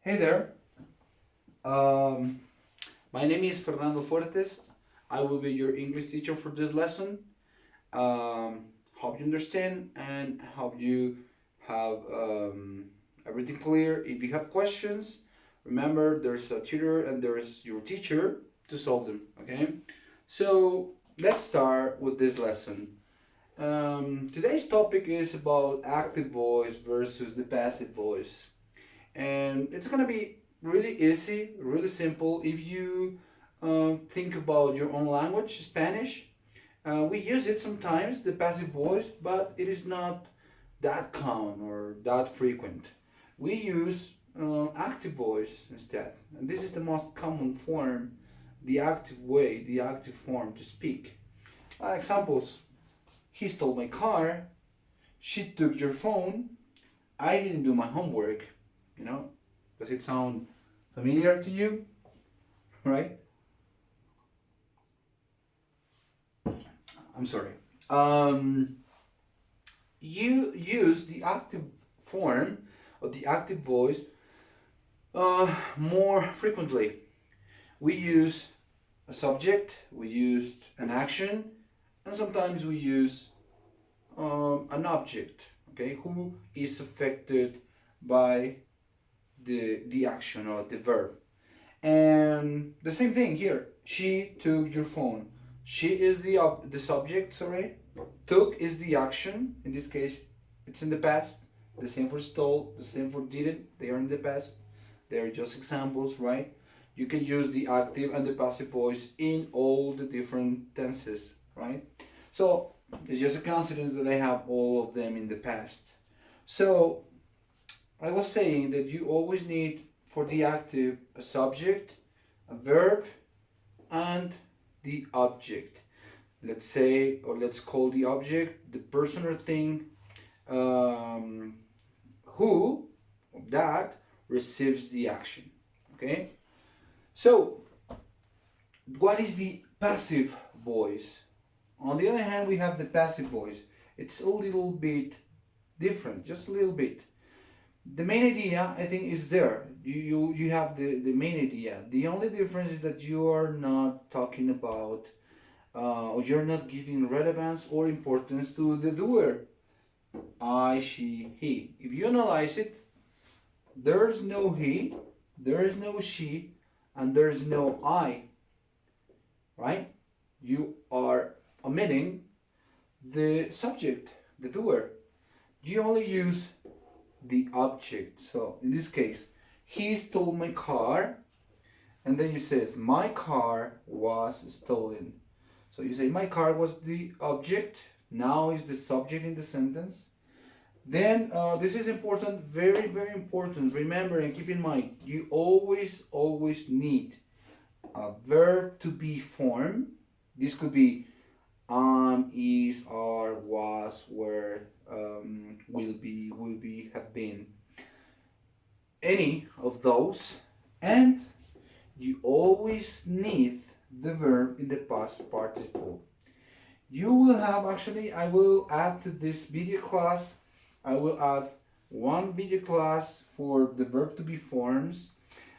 Hey there. Um, my name is Fernando Fuertes. I will be your English teacher for this lesson. Hope you understand and hope you have everything clear. If you have questions, remember there's a tutor and there's your teacher to solve them. Okay? So let's start with this lesson. Today's topic is about active voice versus the passive voice, and it's gonna be really easy, really simple if you think about your own language, Spanish. We use it sometimes, the passive voice, but it is not that common or that frequent. We use active voice instead, and this is the most common form, the active way, the active form to speak. Examples: He stole my car. She took your phone. I didn't do my homework. You know, does it sound familiar to you? Right? I'm sorry. Um, you use the active form of the active voice more frequently. We use a subject, we use an action, and sometimes we use an object. Okay, who is affected by the action or the verb. And the same thing here. She took your phone. She is the subject, sorry. Took is the action. In this case, it's in the past. The same for stole, the same for didn't. They are in the past. They are just examples, right? You can use the active and the passive voice in all the different tenses, right? So it's just a coincidence that I have all of them in the past. So I was saying that you always need for the active a subject, a verb, and the object. Let's say, or let's call the object the person or thing um, who, that, receives the action. Okay? So, what is the passive voice? On the other hand, we have the passive voice. It's a little bit different, just a little bit. The main idea, I think, is there. You have the main idea. The only difference is that you are not talking about or you're not giving relevance or importance to the doer. I, she, he. If you analyze it, there's no he, there is no she, and there's no I, right? You are omitting the subject, the doer. You only use the object. So in this case, he stole my car, and then you says my car was stolen. So you say my car was the object. Now is the subject in the sentence. Then this is important, very very important. Remember and keep in mind, you always need a verb to be form. This could be is, are, was, were, will be, have been. Any of those, and you always need the verb in the past participle. You will have, actually, I will add to this video class, I will add one video class for the verb to be forms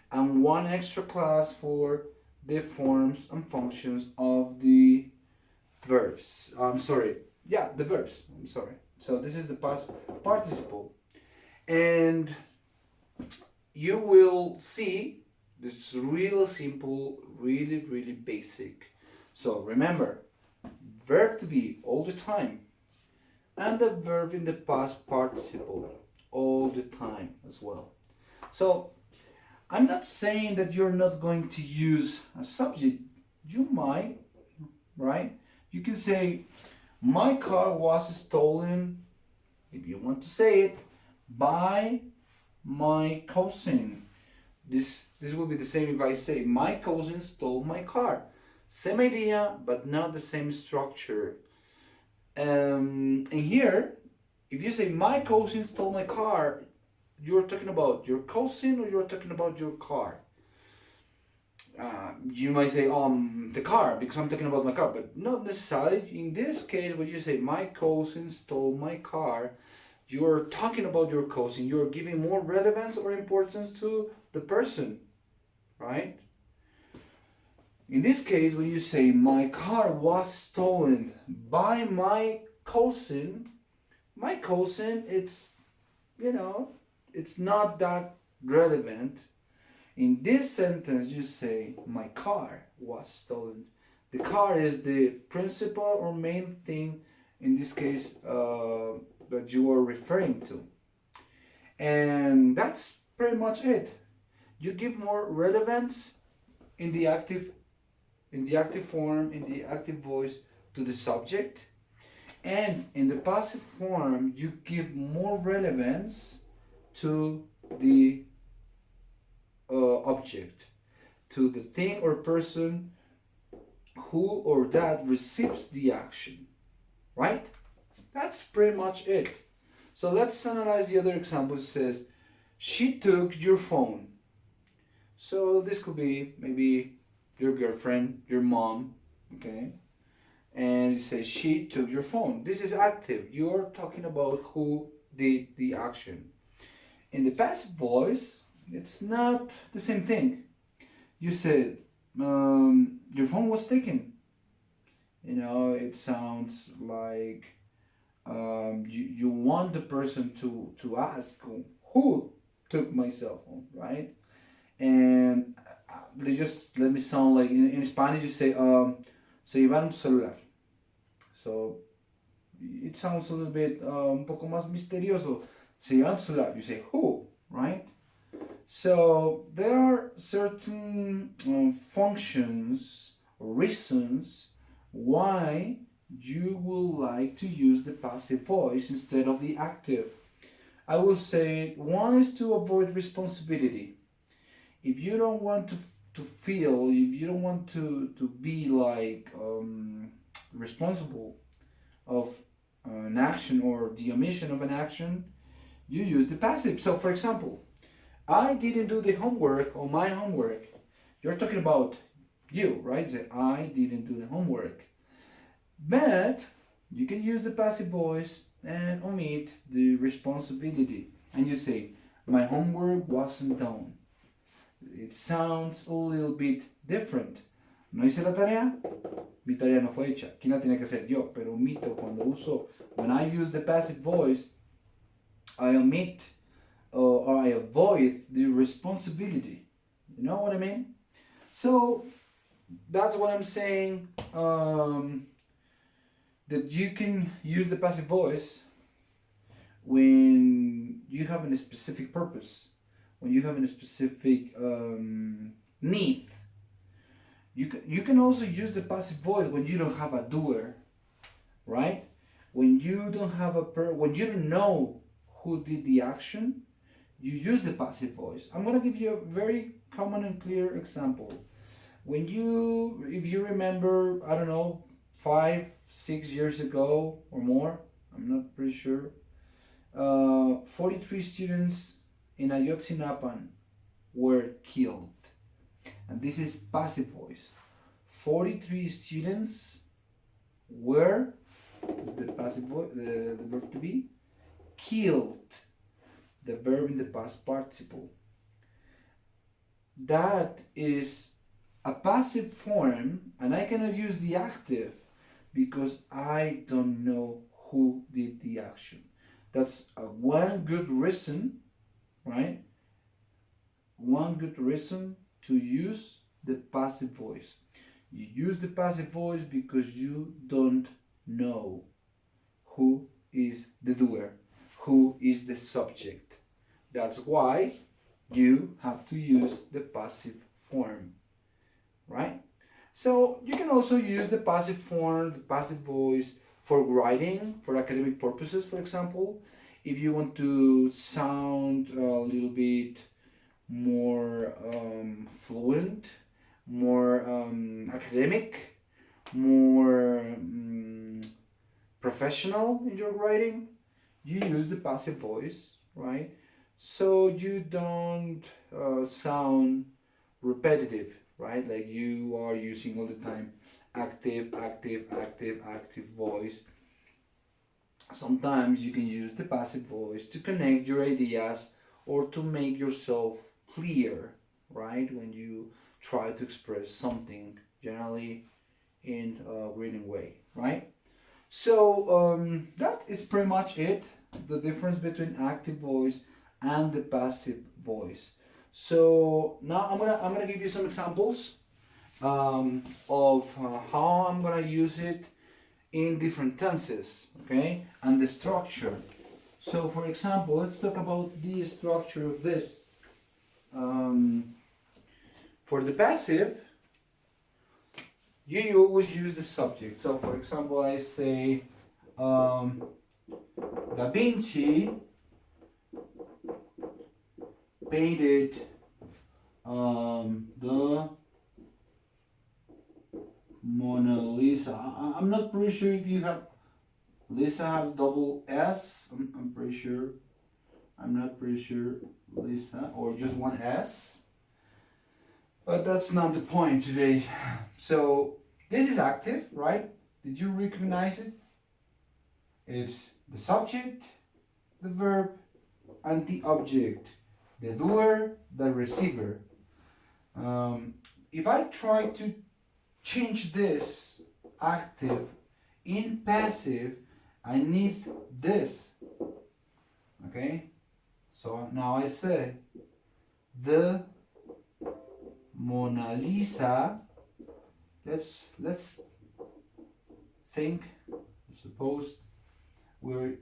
and one extra class for the forms and functions of the verbs. I'm sorry. Yeah, the verbs. I'm sorry. So this is the past participle. And you will see this real simple, really basic. So remember, verb to be all the time, and the verb in the past participle all the time as well. So I'm not saying that you're not going to use a subject. You might, right? You can say, my car was stolen, if you want to say it, by my cousin. This will be the same if I say, my cousin stole my car. Same idea, but not the same structure. And here, if you say, my cousin stole my car, you're talking about your cousin or you're talking about your car? You might say, the car, because I'm talking about my car, but not necessarily. In this case, when you say, my cousin stole my car, you're talking about your cousin, you're giving more relevance or importance to the person, right? In this case, when you say my car was stolen by my cousin, it's, you know, it's not that relevant. In this sentence, you say my car was stolen. The car is the principal or main thing in this case that you are referring to. And that's pretty much it. You give more relevance in the active form, in the active voice to the subject, and in the passive form you give more relevance to the object, to the thing or person who or that receives the action, right? That's pretty much it. So let's analyze the other example. It says, she took your phone. So this could be maybe your girlfriend, your mom, okay? And it says, she took your phone. This is active. You're talking about who did the action. In the passive voice, it's not the same thing. You said, your phone was taken. You know, it sounds like you want the person to ask who took my cell phone, right? And let me sound like in Spanish you say se llevaron tu celular. So it sounds a little bit un poco más misterioso. Se llevaron tu celular. You say who, right? So there are certain functions or reasons why you will like to use the passive voice instead of the active. I will say one is to avoid responsibility. If you don't want to feel, if you don't want to be like responsible of an action or the omission of an action, you use the passive. So for example, I didn't do the homework or my homework. You're talking about you, right? That I didn't do the homework. But you can use the passive voice and omit the responsibility. And you say, my homework wasn't done. It sounds a little bit different. No hice la tarea, mi tarea no fue hecha. ¿Quién la tenía que hacer? Yo. Pero omito cuando uso, when I use the passive voice, I omit or I avoid the responsibility. You know what I mean? So that's what I'm saying. That you can use the passive voice when you have a specific purpose, when you have a specific need. You can also use the passive voice when you don't have a doer, right? When you don't have when you don't know who did the action, you use the passive voice. I'm gonna give you a very common and clear example. If you remember, I don't know, 5-6 years ago or more, I'm not pretty sure, 43 students in Ayotzinapan were killed. And this is passive voice. 43 students were, is the passive voice, the verb to be, killed, the verb in the past participle. That is a passive form, and I cannot use the active because I don't know who did the action. That's one good reason, right? One good reason to use the passive voice. You use the passive voice because you don't know who is the doer, who is the subject. That's why you have to use the passive form, right? So you can also use the passive form, the passive voice for writing, for academic purposes, for example. If you want to sound a little bit more fluent, more academic, more professional in your writing, you use the passive voice, right? So you don't sound repetitive, right? Like you are using all the time active voice. Sometimes you can use the passive voice to connect your ideas or to make yourself clear, right? When you try to express something, generally in a reading way, right? So that is pretty much it. The difference between active voice and the passive voice. So now I'm gonna give you some examples of how I'm gonna use it in different tenses, okay, and the structure. So, for example, let's talk about the structure of this. Um, for the passive, you always use the subject. So, for example, I say, Da Vinci painted the Mona Lisa. I'm not pretty sure if you have Lisa has double S. I'm pretty sure. I'm not pretty sure Lisa or just one S. But that's not the point today. So this is active, right? Did you recognize it? It's the subject, the verb, and the object. The doer, the receiver. If I try to change this active in passive, I need this. Okay? So now I say the Mona Lisa. Let's think. Suppose we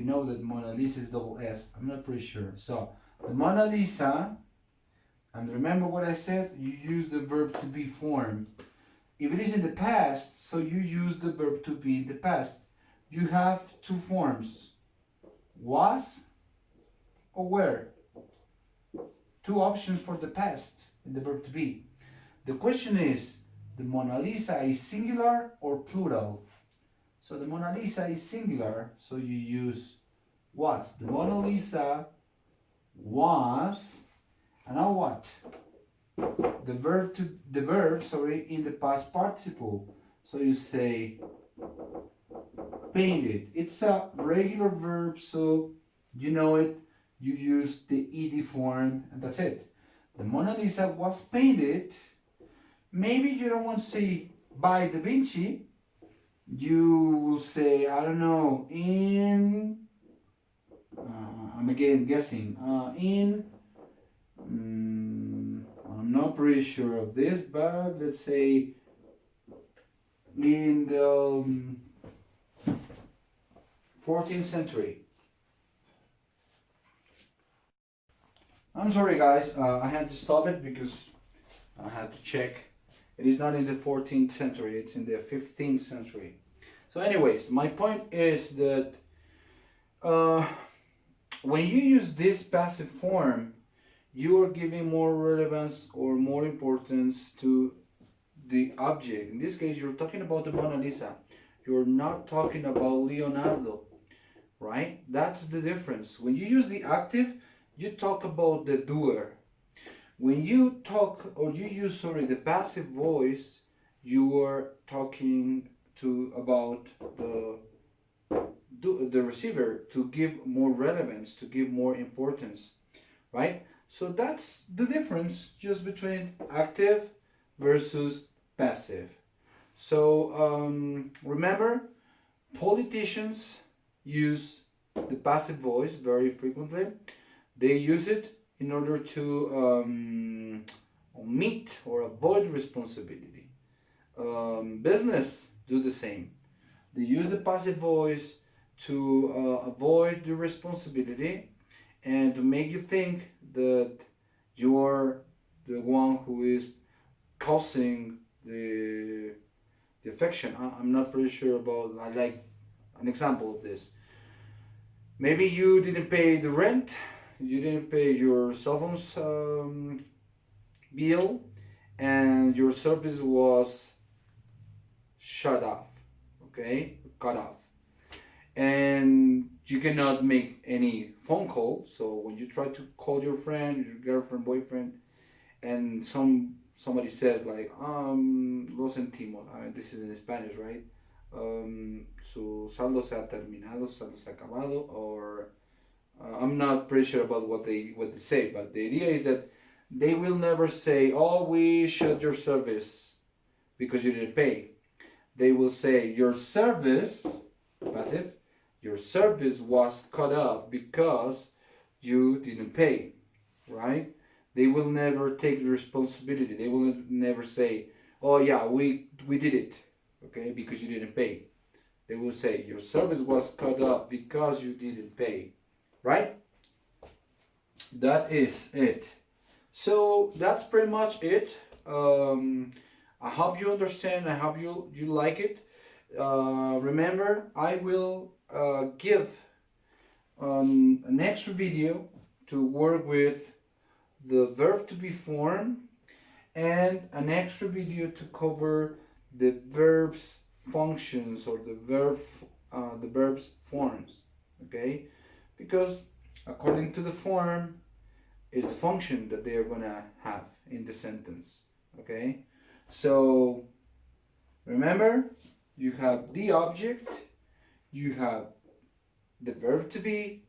know that Mona Lisa is double S. I'm not pretty sure. So the Mona Lisa, and remember what I said. You use the verb to be form. If it is in the past, so you use the verb to be in the past. You have two forms: was or were. Two options for the past in the verb to be. The question is, the Mona Lisa is singular or plural? So the Mona Lisa is singular, so you use was. The Mona Lisa was, and now what? The verb, in the past participle. So you say painted. It's a regular verb, so you know it. You use the ed form, and that's it. The Mona Lisa was painted. Maybe you don't want to say by Da Vinci. You will say, I don't know, I'm again guessing, I'm not pretty sure of this, but let's say in the 14th century. I'm sorry, guys, I had to stop it because I had to check. It is not in the 14th century, it's in the 15th century. So, anyways, my point is that when you use this passive form, you are giving more relevance or more importance to the object. In this case, you're talking about the Mona Lisa. You're not talking about Leonardo, right? That's the difference. When you use the active, you talk about the doer. When you talk or you use the passive voice, you are talking about the receiver, to give more relevance, to give more importance, right? So that's the difference just between active versus passive. So remember, politicians use the passive voice very frequently. They use it in order to omit or avoid responsibility. Business do the same. They use the passive voice to avoid the responsibility and to make you think that you're the one who is causing the affection. I'm not pretty sure about, like an example of this. Maybe you didn't pay the rent, you didn't pay your cell phone's bill, and your service was shut off, okay, cut off, and you cannot make any phone call. So when you try to call your friend, your girlfriend, boyfriend, and somebody says like lo sentimos, I mean, this is in Spanish, right? su saldo se ha terminado, saldo se ha acabado, or I'm not pretty sure about what they say, but the idea is that they will never say, "Oh, we shut your service because you didn't pay." They will say, "Your service," passive, "your service was cut off because you didn't pay," right? They will never take the responsibility. They will never say, "Oh yeah, we did it, okay, because you didn't pay." They will say, "Your service was cut off because you didn't pay," right? That is it. So that's pretty much it. I hope you understand. I hope you like it. Remember, I will give an extra video to work with the verb to be form, and an extra video to cover the verb's functions, or the verb's forms. Okay, because according to the form is the function that they are gonna have in the sentence. Okay, so remember, you have the object, you have the verb to be,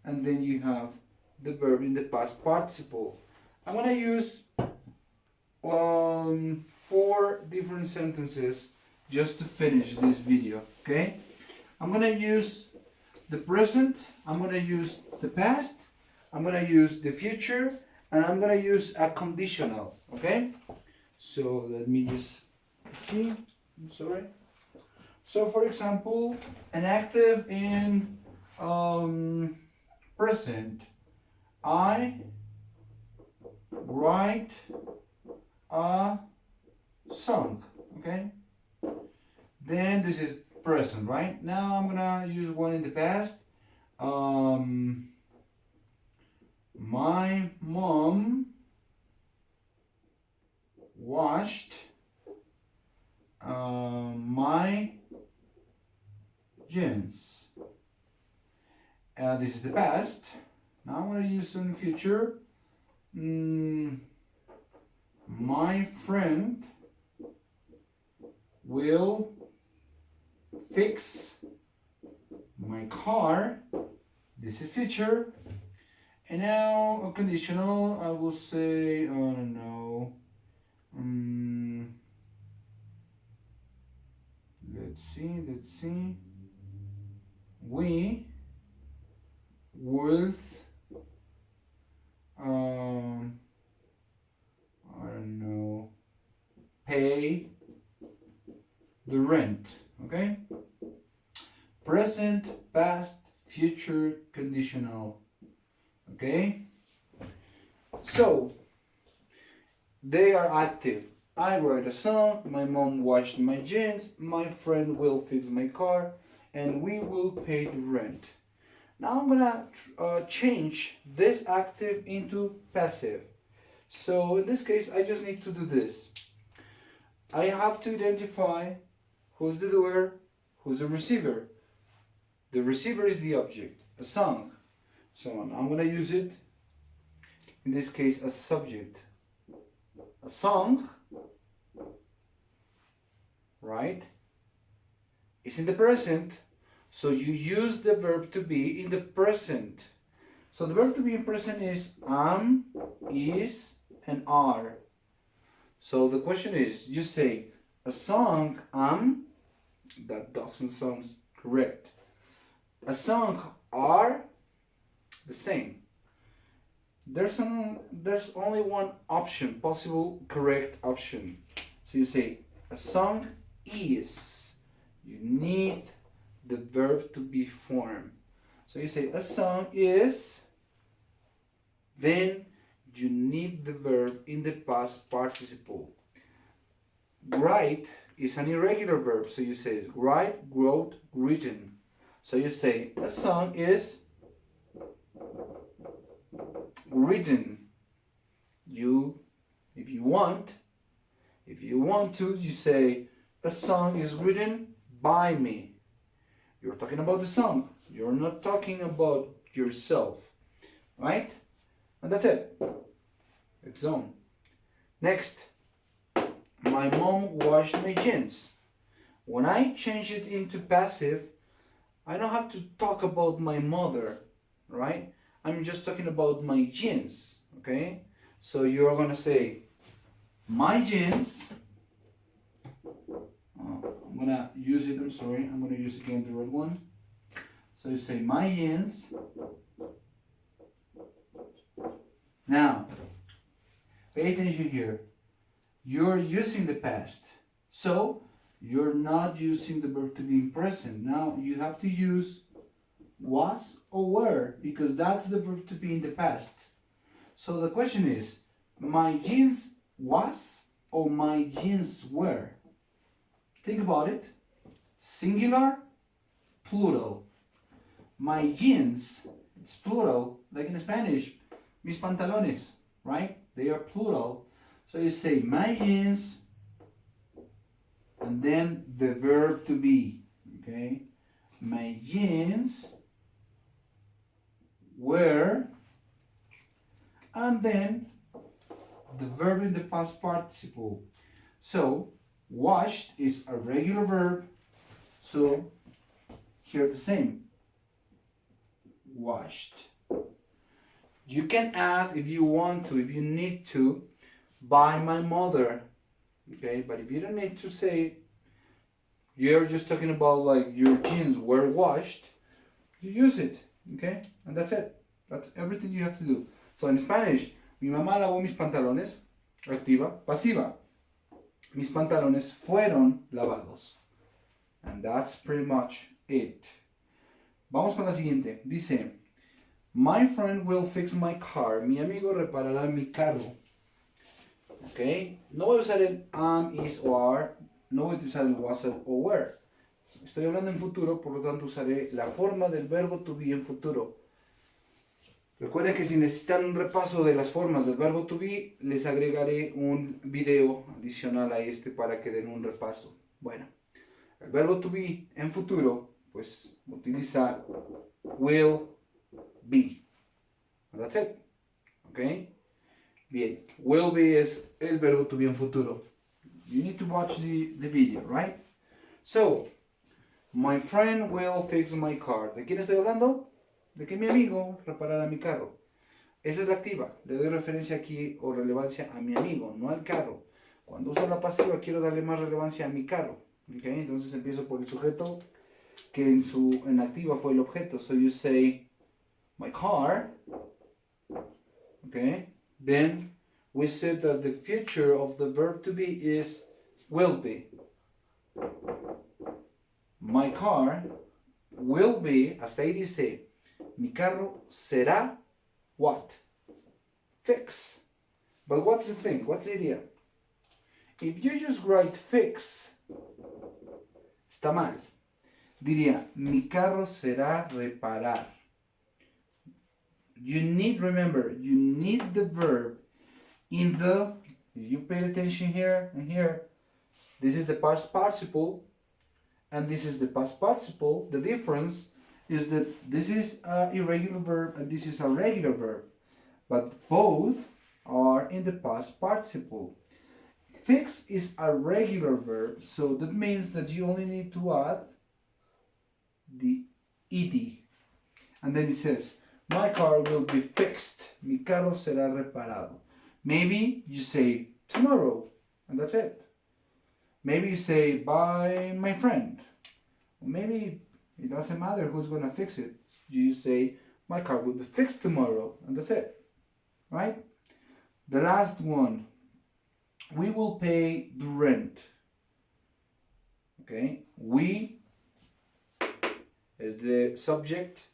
and then you have the verb in the past participle. I'm gonna use 4 different sentences just to finish this video. Okay, I'm gonna use the present, I'm gonna use the past, I'm gonna use the future, and I'm gonna use a conditional. Okay, so let me just see. I'm sorry. So for example, an active in present, I write a song. Okay, then this is present, right? Now I'm gonna use one in the past. My mom washed my jeans. This is the past. Now I'm gonna use some future. My friend will fix my car. This is future. And now a conditional, I will say, oh no. Let's see. We will I don't know, pay the rent. Okay, present, past, future, conditional. Okay, so they are active. I write a song, my mom washed my jeans, my friend will fix my car, and we will pay the rent. Now I'm gonna change this active into passive. So in this case, I just need to do this. I have to identify who's the doer, who's the receiver. The receiver is the object, a song. So I'm gonna use it, in this case, as a subject. A song, right, is in the present, so you use the verb to be in the present. So the verb to be in present is am, is, and are. So the question is, you say a song am, that doesn't sound correct. A song are, the same. There's only one option, possible correct option. So you say a song is. You need the verb to be formed. So you say a song is, then you need the verb in the past participle. Write is an irregular verb, so you say write, wrote, written. So you say a song is written. If you want to, you say a song is written by me. You're talking about the song. You're not talking about yourself, right? And that's it. It's on. Next, my mom washed my jeans. When I change it into passive, I don't have to talk about my mother, right? I'm just talking about my jeans, okay? So you're gonna say, my jeans, I'm gonna use it, I'm sorry, I'm gonna use again the red one. So you say, my jeans. Now, pay attention here. You're using the past. So, you're not using the verb to be in present. Now, you have to use was or were because that's the verb to be in the past. So the question is, my jeans was or my jeans were? Think about it. Singular, plural. My jeans, it's plural, like in Spanish, mis pantalones, right? They are plural. So you say my jeans and then the verb to be, okay? My jeans were, and then the verb in the past participle. So washed is a regular verb, so here the same. Washed. You can add if you want to, if you need to, by my mother, okay? But if you don't need to say, you're just talking about like your jeans were washed, you use it, okay? And that's it. That's everything you have to do. So in Spanish, mi mamá lavó mis pantalones, activa, pasiva. Mis pantalones fueron lavados. And that's pretty much it. Vamos con la siguiente. Dice, my friend will fix my car. Mi amigo reparará mi carro. Ok. No voy a usar el am, is o are. No voy a usar el was o were. Estoy hablando en futuro, por lo tanto usaré la forma del verbo to be en futuro. Recuerden que si necesitan un repaso de las formas del verbo to be, les agregaré un video adicional a este para que den un repaso. Bueno, el verbo to be en futuro, pues utiliza will be. That's it. ¿Ok? Bien, will be es el verbo to be en futuro. You need to watch the video, right? So, my friend will fix my car. ¿De quién estoy hablando? De que mi amigo reparará mi carro. Esa es la activa. Le doy referencia aquí o relevancia a mi amigo, no al carro. Cuando uso la pasiva quiero darle más relevancia a mi carro. ¿Okay? Entonces empiezo por el sujeto que en activa fue el objeto. So you say my car. Okay? Then we said that the future of the verb to be is will be. My car will be, hasta ahí dice, mi carro será what? Fix. But what's the thing? What's the idea? If you just write fix, está mal. Diría, mi carro será reparar. You need, remember, you need the verb in the, if you pay attention here and here, this is the past participle and this is the past participle. The difference is that this is an irregular verb and this is a regular verb, but both are in the past participle. Fix is a regular verb, so that means that you only need to add the ed. And then it says, my car will be fixed. Mi carro será reparado. Maybe you say tomorrow, and that's it. Maybe you say by my friend. Maybe it doesn't matter who's going to fix it. You say, my car will be fixed tomorrow, and that's it. Right? The last one, we will pay the rent. Okay? We is the subject,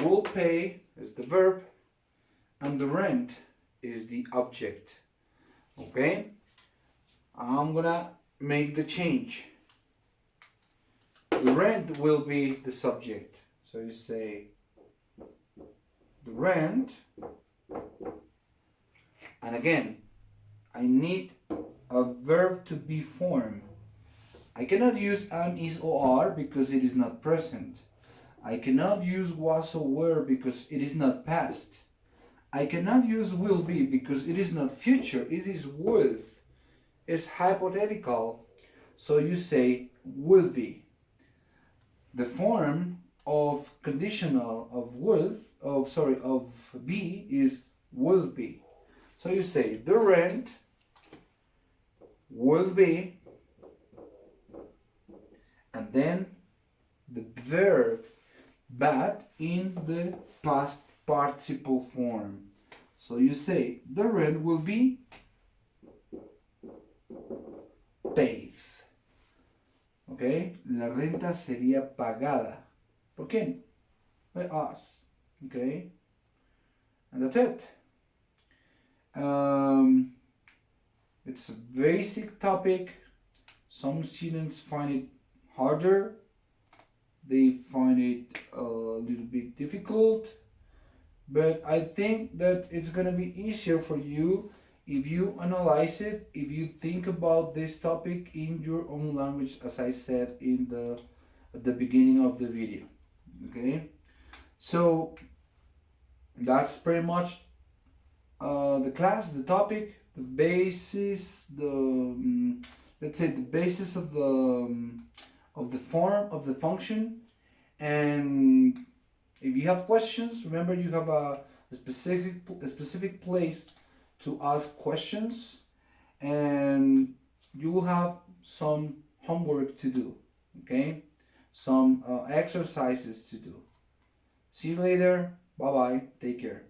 will pay is the verb, and the rent is the object. Okay? I'm gonna make the change. The rent will be the subject. So you say the rent, and again, I need a verb to be form. I cannot use am, is, or are because it is not present. I cannot use was or were because it is not past. I cannot use will be because it is not future, it is with. It's hypothetical. So you say will be. The form of conditional of of be is will be. So you say the rent will be, and then the verb but in the past participle form. So you say the rent will be paid. Okay, la renta sería pagada. ¿Por quién? By us. Okay, and that's it. It's a basic topic. Some students find it harder. They find it a little bit difficult. But I think that it's gonna be easier for you if you analyze it, if you think about this topic in your own language, as I said at the beginning of the video. Okay, so that's pretty much the class, the topic, the basis, let's say the basis of the form of the function. And if you have questions, remember you have a specific place to ask questions, and you will have some homework to do. Okay, some exercises to do. See you later. Bye bye. Take care.